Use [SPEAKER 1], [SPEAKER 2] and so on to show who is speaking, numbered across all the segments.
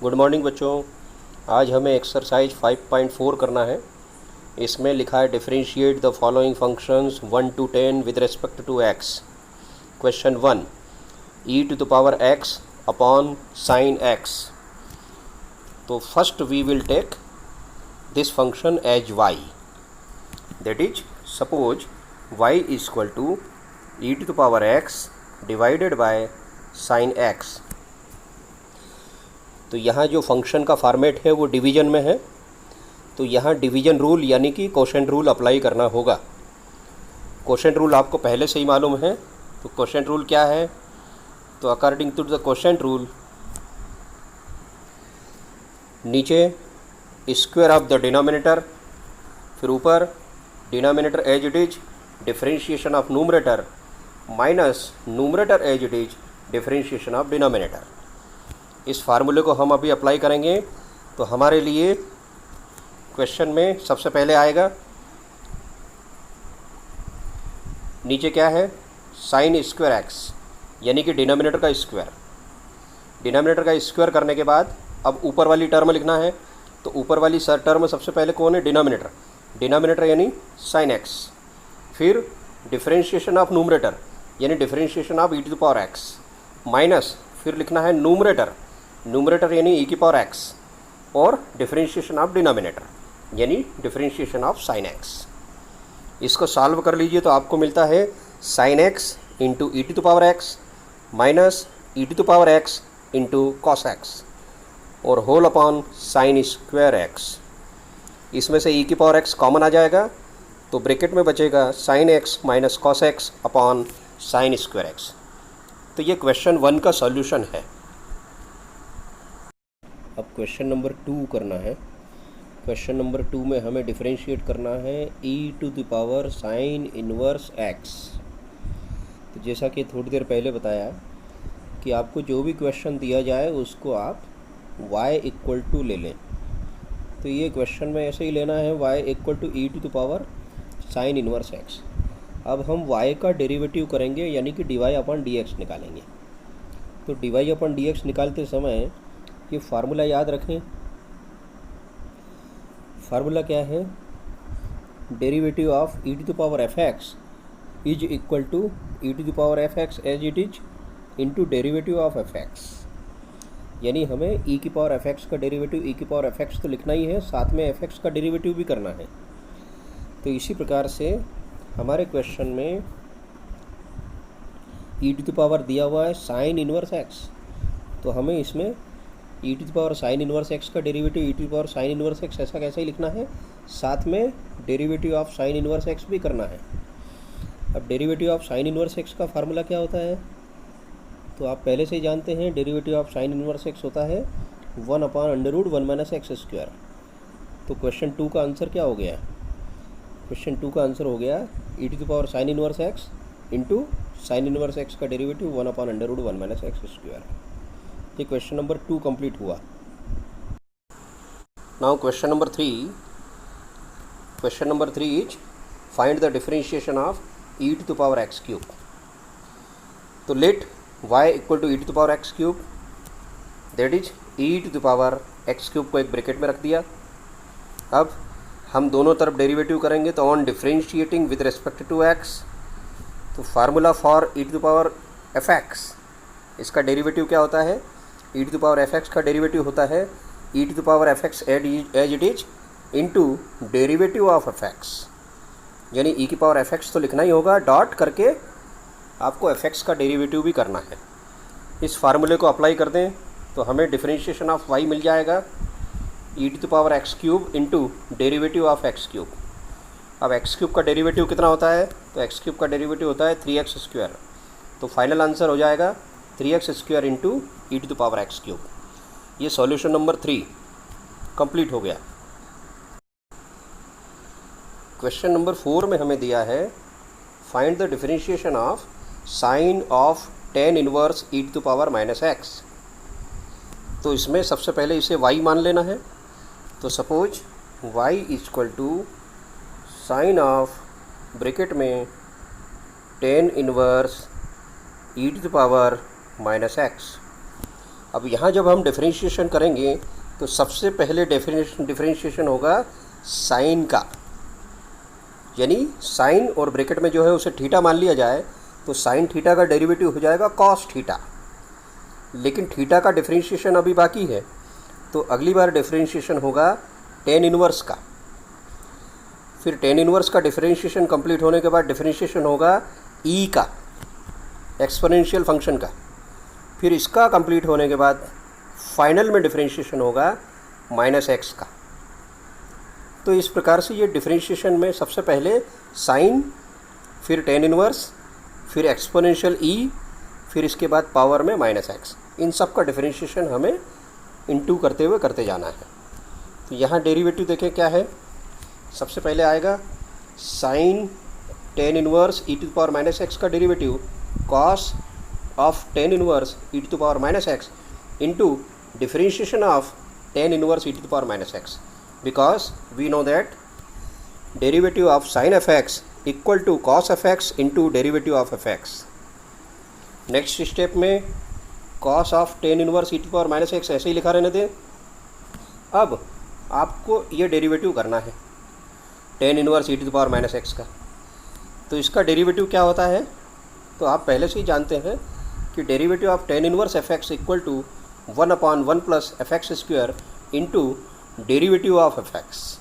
[SPEAKER 1] Good morning बच्चों। आज हमें एक्सरसाइज 5.4 करना है। इसमें लिखा है differentiate the following functions 1 to 10 with respect to x. Question 1, e to the power x upon sine x. तो first we will take this function as y, that is suppose y is equal to e to the power x divided by sine x. तो यहाँ जो function का format है वो division में है, तो यहाँ डिवीजन रूल यानी कि कोशेंट रूल अप्लाई करना होगा। कोशेंट रूल आपको पहले से ही मालूम है, तो कोशेंट रूल क्या है? तो according to the quotient rule, नीचे स्क्वायर ऑफ द डिनोमिनेटर, फिर ऊपर denominator as it is differentiation of numerator minus numerator as it is differentiation of denominator. इस फार्मूले को हम अभी अप्लाई करेंगे। तो हमारे लिए क्वेश्चन में सबसे पहले आएगा, नीचे क्या है? साइन स्क्वायर एक्स यानी कि डिनोमिनेटर का स्क्वायर। डिनोमिनेटर का स्क्वायर करने के बाद अब ऊपर वाली टर्म लिखना है। तो ऊपर वाली टर्म सबसे पहले कौन है? डिनोमिनेटर। डिनोमिनेटर यानी साइन एक्स, फिर डिफरेंशिएशन ऑफ न्यूमरेटर यानी differentiation of e to the power x, minus फिर लिखना है न्यूमरेटर, न्यूमरेटर यानी ई की पावर एक्स, और डिफरेंशिएशन ऑफ डिनोमिनेटर यानी डिफरेंशिएशन ऑफ साइन एक्स। इसको सॉल्व कर लीजिए तो आपको मिलता है sine x into e to the power x minus e to the power x into cos x और whole upon sine square x. इसमें से ई की पावर एक्स कॉमन आ जाएगा, तो ब्रैकेट में बचेगा sine x minus cos x upon sine square x. तो ये क्वेश्चन 1 का सॉल्यूशन है। अब क्वेश्चन नंबर 2 करना है। क्वेश्चन नंबर 2 में हमें डिफरेंशिएट करना है e to the power sine inverse x। तो जैसा कि थोड़ी देर पहले बताया कि आपको जो भी क्वेश्चन दिया जाए उसको आप y इक्वल टू ले लें। तो ये क्वेश्चन में ऐसे ही लेना है, y equal to e to the power sine inverse x। अब हम y का डेरिवेटिव करेंगे यानी कि dy अपॉन dx निकालेंगे। तो dy अपॉन dx निकालते समय ये फार्मूला याद रखें। फार्मूला क्या है? Derivative of e to the power f x is equal to e to the power f x as it is into derivative of f x. यानी हमें ई की पावर एफ एक्स का derivative e की power f x तो लिखना ही है, साथ में एफ एक्स का डेरिवेटिव भी करना है। तो इसी प्रकार से हमारे क्वेश्चन में ई टू द पावर दिया हुआ है साइन इनवर्स एक्स, तो हमें इसमें e to the power sine inverse x का derivative e to the power sine inverse x ऐसा कैसे ही लिखना है, साथ में derivative of sine inverse x भी करना है। अब derivative of sine inverse x का फार्मूला क्या होता है? तो आप पहले से ही जानते हैं, derivative of sine inverse x होता है 1 upon under root 1 minus x square. तो क्वेश्चन 2 का आंसर क्या हो गया? क्वेश्चन 2 का आंसर हो गया e to the power sine inverse x into sine inverse x का derivative 1 upon under root 1 minus x square. ये क्वेश्चन नंबर 2 कंप्लीट हुआ। Now question number 3। Question number 3 is find the differentiation of e to the power x cube. तो let y equal to e to the power x cube, that is e to the power x cube को एक bracket में रख दिया। अब हम दोनों तरफ डेरिवेटिव करेंगे, तो on differentiating with respect to x, तो formula for e to the power f x, इसका डेरिवेटिव क्या होता है? E to the power f x का डेरिवेटिव होता है e to the power f x as it is into derivative of f x. यानी ई की पावर एफ एक्स तो लिखना ही होगा, डॉट करके आपको एफ एक्स का डेरिवेटिव भी करना है। इस फार्मूले को अप्लाई कर दें तो हमें डिफरेंशिएशन ऑफ वाई मिल जाएगा e to the power x cube into derivative of x cube. अब एक्स क्यूब का डेरिवेटिव कितना होता है? तो एक्स क्यूब का डेरिवेटिव होता है 3x स्क्वायर। तो फाइनल आंसर हो जाएगा 3x square into e to the power x cube. ये सॉल्यूशन नंबर 3 कंप्लीट हो गया। क्वेश्चन नंबर 4 में हमें दिया है find the differentiation of sine of tan inverse e to the power minus x. तो इसमें सबसे पहले इसे y मान लेना है। तो suppose y equal to sine of bracket में tan inverse e to the power minus x. अब यहाँ जब हम डिफरेंशिएशन करेंगे तो सबसे पहले डिफरेंशिएशन होगा साइन का, यानी साइन और ब्रैकेट में जो है उसे थीटा मान लिया जाए तो साइन थीटा का डेरिवेटिव हो जाएगा कॉस थीटा। लेकिन थीटा का डिफरेंशिएशन अभी बाकी है, तो अगली बार डिफरेंशिएशन होगा टेन इनवर्स का। फिर टेन इनवर्स का डिफरेंशिएशन कंप्लीट होने के बाद डिफरेंशिएशन होगा ई का, एक्सपोनेंशियल फंक्शन का। फिर इसका कंप्लीट होने के बाद फाइनल में डिफरेंशिएशन होगा माइनस एक्स का। तो इस प्रकार से ये डिफरेंशिएशन में सबसे पहले साइन, फिर टेन इनवर्स, फिर एक्सपोनेंशियल ई, फिर इसके बाद पावर में माइनस एक्स, इन सब का डिफरेंशिएशन हमें इनटू करते हुए करते जाना है। तो यहाँ डेरिवेटिव देखें क्या है। सबसे पहले आएगा sine tan inverse e to the power minus x का derivative cos of tan inverse e to the power minus x into differentiation of tan inverse e to the power minus x, because we know that derivative of sine f x equal to cos f x into derivative of f x. Next step में cos of tan inverse e to the power minus x ऐसे ही लिखा रहने दें। अब आपको ये derivative करना है tan inverse e to the power minus x का। तो इसका डेरिवेटिव क्या होता है, तो आप पहले से ही जानते हैं कि derivative of tan inverse f x equal to 1/1 plus f x square into derivative of f x.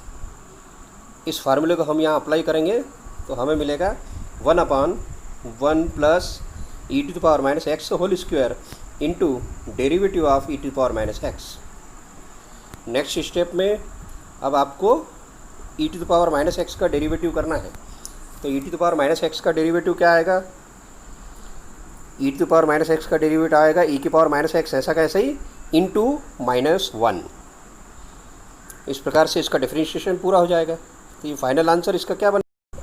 [SPEAKER 1] इस फार्मूले को हम यहाँ अप्लाई करेंगे तो हमें मिलेगा 1/1 plus e to the power minus x whole square into derivative of e to the power minus x. Next step में अब आपको e to the power minus x का डेरिवेटिव करना है। तो e to the power minus x का derivative क्या आएगा, e to the power minus x का डेरिवेटिव आएगा ई की पावर माइनस एक्स ऐसा कैसे ही इंटू -1। इस प्रकार से इसका डिफरेंशिएशन पूरा हो जाएगा। तो ये फाइनल आंसर इसका क्या बनेगा,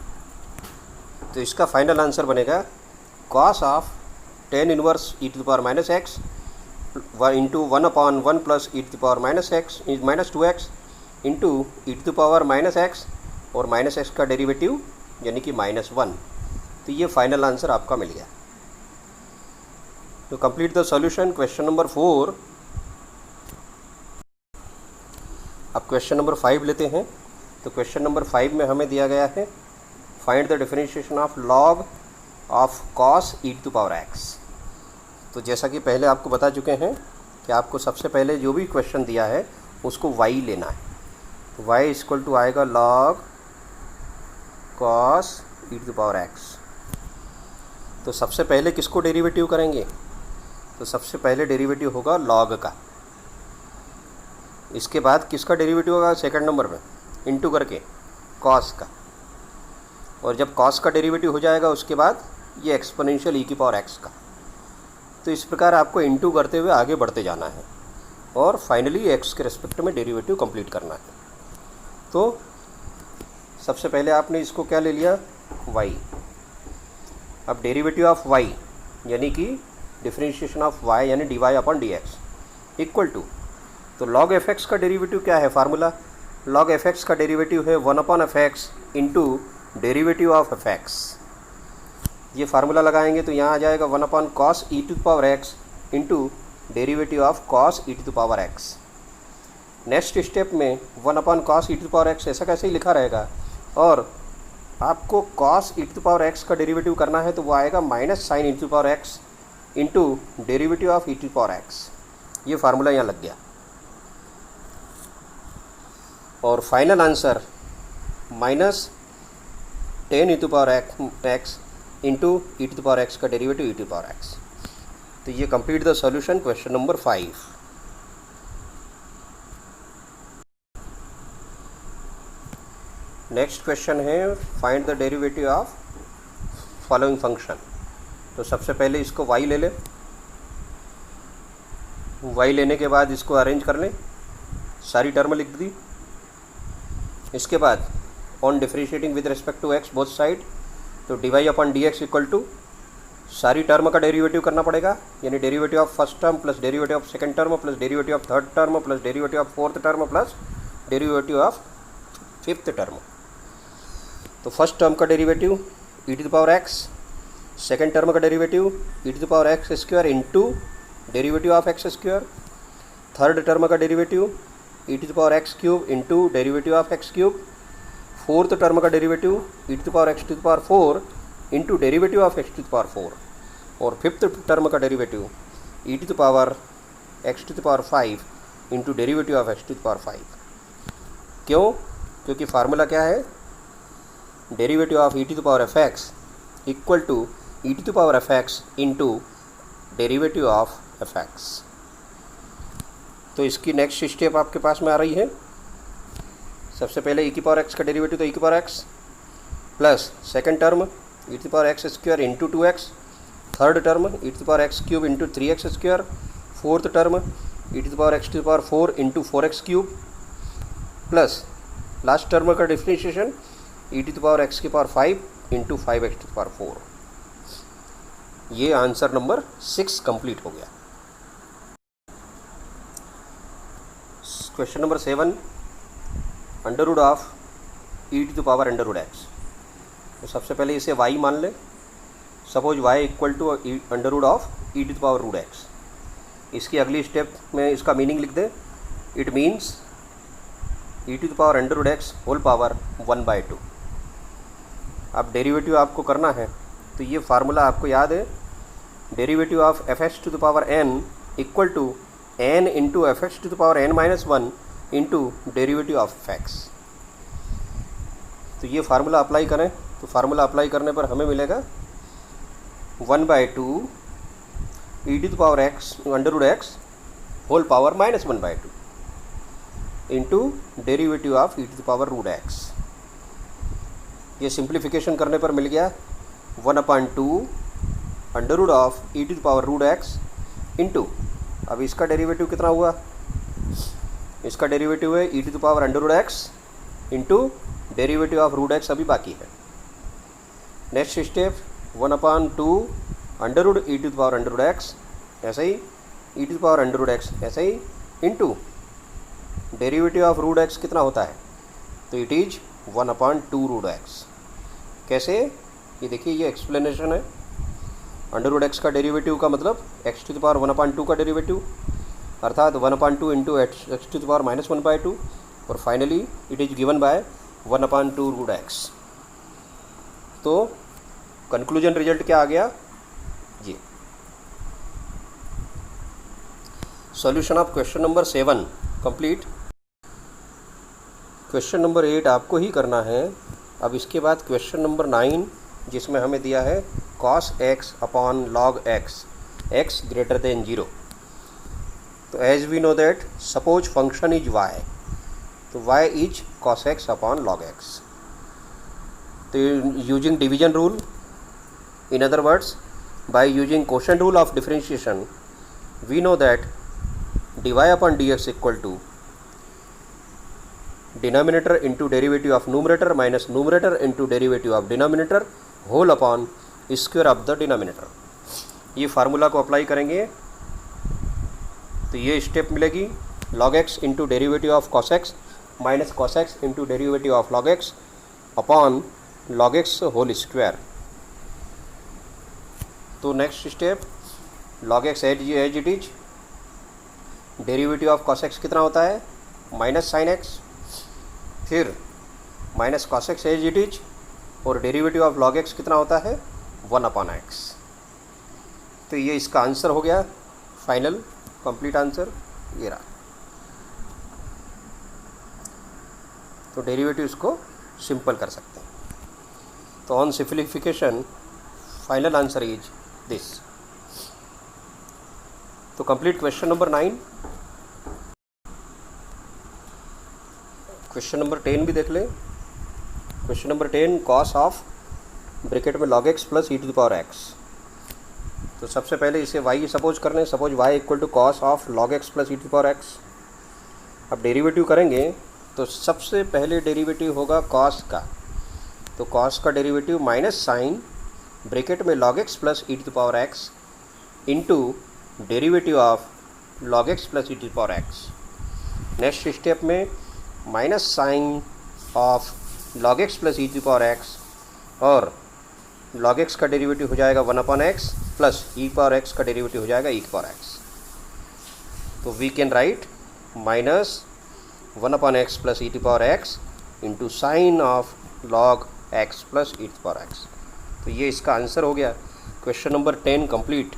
[SPEAKER 1] तो इसका फाइनल आंसर बनेगा cos of tan inverse e to the power minus x into 1/1 plus e to the power minus x -2x into e to the power minus x और माइनस एक्स का derivative यानी कि -1। तो ये final answer आपका मिल गया। तो complete the solution question number 4। अब क्वेश्चन नंबर 5 लेते हैं। तो क्वेश्चन नंबर 5 में हमें दिया गया है find the differentiation of log of cos e to the power x. तो जैसा कि पहले आपको बता चुके हैं कि आपको सबसे पहले जो भी क्वेश्चन दिया है उसको y लेना है। तो y इक्वल टू आएगा log cos e to the power x. तो सबसे पहले किसको डेरिवेटिव करेंगे, तो सबसे पहले डेरिवेटिव होगा लॉग का। इसके बाद किसका डेरिवेटिव होगा सेकंड नंबर पे, इंटू करके कॉस का। और जब कॉस का डेरिवेटिव हो जाएगा उसके बाद ये एक्सपोनेंशियल ई की पावर एक्स का। तो इस प्रकार आपको इंटू करते हुए आगे बढ़ते जाना है और फाइनली एक्स के रेस्पेक्ट में डेरिवेटिव कंप्लीट करना है। तो सबसे पहले आपने इसको क्या ले लिया y। अब डेरिवेटिव ऑफ y यानी कि डिफरेंशिएशन ऑफ y यानी dy/dx इक्वल टू, तो log fx का डेरिवेटिव क्या है फार्मूला, log fx का डेरिवेटिव है 1/fx into derivative of fx। ये फार्मूला लगाएंगे तो यहाँ आ जाएगा 1/cos e to the power x into derivative of cos e to the power x। Next step में 1/cos e to the power x ऐसा कैसे ही लिखा रहेगा और आपको cos e to the power x का डेरिवेटिव करना है तो वो आएगा minus sine e to the power x into derivative of e to the power x। ये फार्मूला यहाँ लग गया और final answer minus tan e to the power x into e to the power x का derivative e to the power x। तो ये complete the solution question number 5। Next question है find the derivative of following function. तो सबसे पहले इसको y ले लें, y लेने के बाद इसको अरेंज कर लें, सारी टर्म लिख दी। इसके बाद on differentiating with respect to x both side, तो dy/dx इक्वल टू सारी टर्म का डेरिवेटिव करना पड़ेगा, यानी derivative of first term plus derivative of second term plus derivative of third term plus derivative of fourth term plus derivative of fifth term. तो first term का derivative e to the power x, second term का derivative e to the power x square into derivative of x square, third term का derivative e to the power x cube into derivative of x cube, fourth term का derivative e to the power x to the power 4 into derivative of x to the power 4, और fifth term का derivative e to the power x to the power 5 into derivative of x to the power 5। क्यों? क्योंकि formula क्या है, derivative of e to the power f x equal to e to the power f x into derivative of f x. तो इसकी next step आपके पास में आ रही है। सबसे पहले ई की पावर एक्स का डेरिवेटिव, तो ई की power x plus second term e to the power x square into 2x, third term e to the power x cube into 3x square, fourth term e to the power x to the power 4 into 4x cube, plus last term का differentiation e to the power x की power 5 into 5x to the power 4। ये answer number 6 complete हो गया। Question number 7, under root of e to the power under root x. तो सबसे पहले इसे y मान लें। Suppose y equal to under root of e to the power root x. इसकी अगली स्टेप में इसका मीनिंग लिख दें। It means e to the power under root x whole power 1/2। अब डेरिवेटिव आपको करना है, तो ये फार्मूला आपको याद है, derivative of f x to the power n equal to n into f x to the power n-1 into derivative of f x. तो ये फार्मूला अप्लाई करें, तो फार्मूला अप्लाई करने पर हमें मिलेगा 1/2 e to the power x under root x whole power -1/2 into derivative of e to the power root x. ये simplification करने पर मिल गया 1/2 under root of e to the power root x into, अब इसका डेरिवेटिव कितना हुआ, इसका डेरिवेटिव है e to the power under root x into derivative of root x अभी बाकी है। Next step 1/2 under root E to the power under root x, ऐसे ही e to the power under root x ऐसे ही into derivative of root x कितना होता है, तो इट इज 1/2 रूट एक्स। कैसे, ये देखिए ये एक्सप्लेनेशन है। अंडर रूट एक्स का डेरिवेटिव का मतलब एक्स टू द पावर 1/2 का डेरिवेटिव, अर्थात 1/2 into x to the power -1/2, और finally it is given by 1/2 root x. तो कंक्लूजन रिजल्ट क्या आ गया जी। Solution of question number 7 complete. Question number 8 आपको ही करना है। अब इसके बाद क्वेश्चन नंबर 9, जिसमें हमें दिया है cos x upon log x, x greater than 0। तो as we know that suppose function is y, तो y is cos x upon log x। तो using division rule, in other words by using quotient rule of differentiation, we know that dy upon dx equal to denominator into derivative of numerator minus numerator into derivative of denominator whole upon square of the denominator. ये formula को apply करेंगे तो ये step मिलेगी log x into derivative of cos x minus cos x into derivative of log x upon log x whole square. तो next step log x as it is, derivative of cos x कितना होता है minus sine x, फिर minus cos x as it is, और derivative of log x कितना होता है 1/x। तो ये इसका आंसर हो गया, फाइनल कंप्लीट आंसर ये रहा। तो डेरिवेटिव्स को सिंपल कर सकते हैं। तो on simplification final answer is this. तो complete question number 9। Question number 10 भी देख लें। Question number 10, cos of bracket में log x plus e to the power x। तो सबसे पहले इसे y सपोज कर लें। Suppose y equal to cos of log x plus e to the power x। अब डेरिवेटिव करेंगे तो सबसे पहले डेरिवेटिव होगा कॉस का, तो कॉस का डेरिवेटिव माइनस साइन ब्रैकेट में log x plus e to the power x into derivative of log x plus e to the power x। Next step में minus sine of log x plus e to the power x, और log x का derivative हो जाएगा 1/x plus e power x का derivative हो जाएगा e की power x। तो we can write -1/x plus e to power x into sine of log x plus e to power x. तो ये इसका आंसर हो गया। Question number 10 complete.